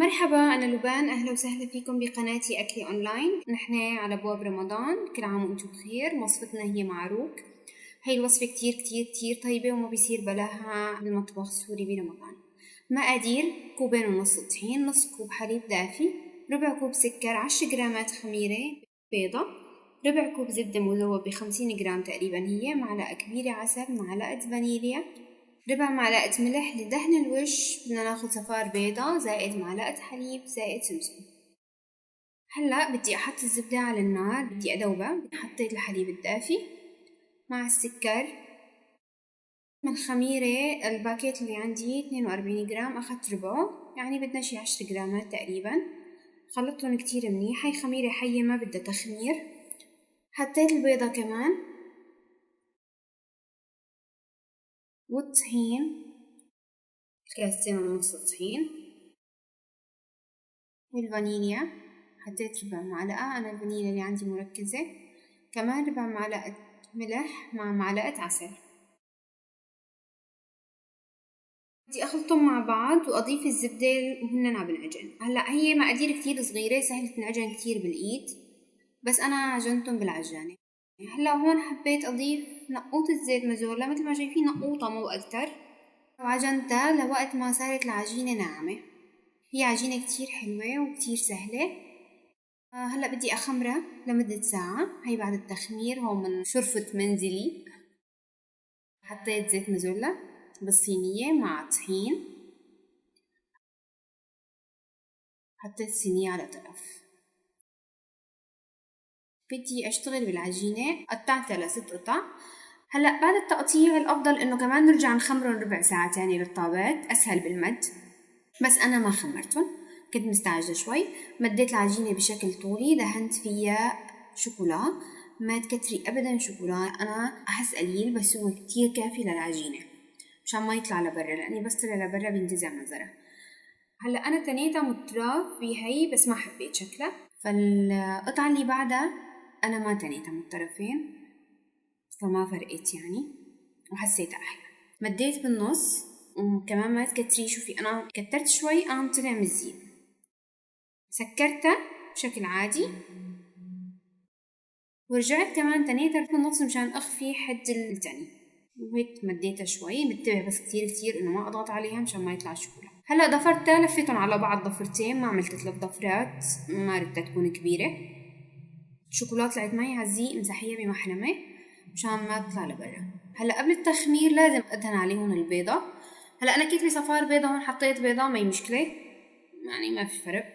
مرحبا، أنا لبان. أهلا وسهلا فيكم بقناتي أكلي أونلاين. نحن على أبواب رمضان، كل عام وأنتم بخير. وصفتنا هي معروك. هاي الوصفة كتير كتير كتير طيبة وما بيصير بلاها بالمطبخ السوري برمضان. مقادير: 2.5 كوب طحين، نص كوب حليب دافي، ربع كوب سكر، 10 جرامات خميرة، بيضة، ربع كوب زبدة مذوب ب50 جرام تقريبا، هي معلقة كبيرة عسل، معلقة فانيليا، ربع معلقة ملح لدهن الوش. بدنا ناخد صفار بيضة زائد معلقة حليب زائد سمسم. هلأ بدي أحط الزبدة على النار، بدي أذوبها. حطيت الحليب الدافي مع السكر. من خميرة الباكيت اللي عندي 42 جرام، أخذت ربعه، يعني بدنا شي 10 جرامات تقريبا. خلطتهم كتير منيح، هاي خميرة حية ما بدها تخمير. حطيت البيضة كمان والطحين، كاستين ونص طحين، والفانيليا حطيت ربع معلقة، أنا الفانيليا اللي عندي مركزة. كمان ربع معلقة ملح مع معلقة عسل. بدي أخلطهم مع بعض وأضيف الزبدة وهن عم بنعجن. هلأ هي مقادير كتير صغيرة، سهلة تنعجن كتير بالإيد، بس أنا عجنتهم بالعجانة. هلأ هون حبيت أضيف نقوطة زيت مازورلا، مثل ما شايفين نقوطة مو أكتر، وعجنتها لوقت ما صارت العجينة ناعمة. هي عجينة كتير حلوة وكتير سهلة. هلأ بدي أخمرها لمدة ساعة. هي بعد التخمير هون من شرفة منزلي. حطيت زيت مازورلا بالصينية مع طحين، حطيت الصينية على طرف. بدي أشتغل بالعجينة، قطعتها ل6 قطع. هلأ بعد التقطيع الأفضل إنه كمان نرجع نخمرهم ربع ساعة تاني للطابات، أسهل بالمد، بس أنا ما خمرتهم، كنت مستعجلة شوي. مديت العجينة بشكل طولي، دهنت فيها شوكولا. ما تكتري أبدا شوكولا، أنا أحس قليل بس هو كتير كافي للعجينة مشان ما يطلع لبرا، لأني بس طلع لبرا بينتزع منظرها. هلا أنا تنيتها مطراف بهي بس ما حبيت شكلها، فالقطعة اللي بعدها أنا ما تنيتها من الطرفين، فما فرقت يعني، وحسيتها أحلى. مديت بالنص، وكمان ما تكتري. شوفي أنا كترت شوي، قام طلع مزيد. سكرتها بشكل عادي، ورجعت كمان تنيتها بالنص مشان أخفي حد التاني، وهيك مديتها شوي. بنتبه بس كتير كتير إنه ما أضغط عليها مشان ما يطلع الشوكولا. هلا ضفرتها، لفتهم على بعض ضفرتين، ما عملت 3 ضفرات، ما ردتها تكون كبيرة. الشوكولاتة طلعت معي عالزيق، مسحية بمحلمة مشان ما تطلع لبرا. هلا قبل التخمير لازم أدهن عليهم البيضة. هلا أنا كتبي صفار بيضة، هون حطيت بيضة، ما هي مشكلة يعني، ما في فرق.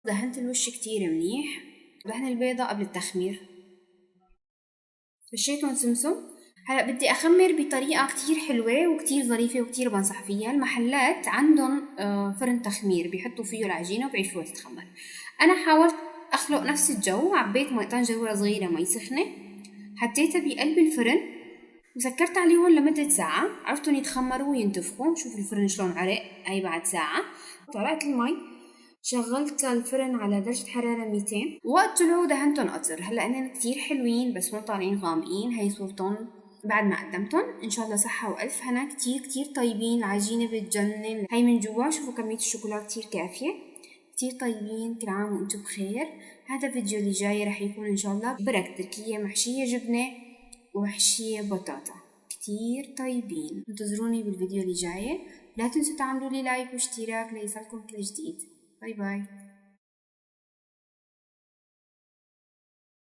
دهنت الوش كتير منيح، دهن البيضة قبل التخمير، فشيتهم سمسم. هلا بدي أخمر بطريقة كتير حلوة وكتير ظريفة وكتير بنصح فيها. المحلات عندهم فرن تخمير بيحطوا فيه العجينة وبيعيشوها تتخمر. أنا حاولت أخلق نفس الجو، عبيت مي طنجرة صغيرة مي سخنة، حطيتها بقلب الفرن وسكرت عليهم لمدة ساعة. عرفتهم يتخمروا وينتفخوا. شوفوا الفرن شلون عرق. هاي بعد ساعة طلعت المي، شغلت الفرن على درجة حرارة 200. وقت طلعوا دهنتهم قطر. هلا هن كتير حلوين بس هون طالعين غامقين. هي صورتهم بعد ما قدمتهم، ان شاء الله صحة والف هنا. كتير كتير طيبين، العجينة بتجنن. هي من جوا شوفوا كمية الشوكولاتة كتير كافية، كتير طيبين. كل عام وانتم بخير. هذا الفيديو اللي جاي رح يكون ان شاء الله برك تركية محشية جبنة ومحشية بطاطا، كتير طيبين. انتظروني بالفيديو اللي جاي. لا تنسوا تعملوا لي لايك واشتراك ليصلكم كل جديد. باي باي.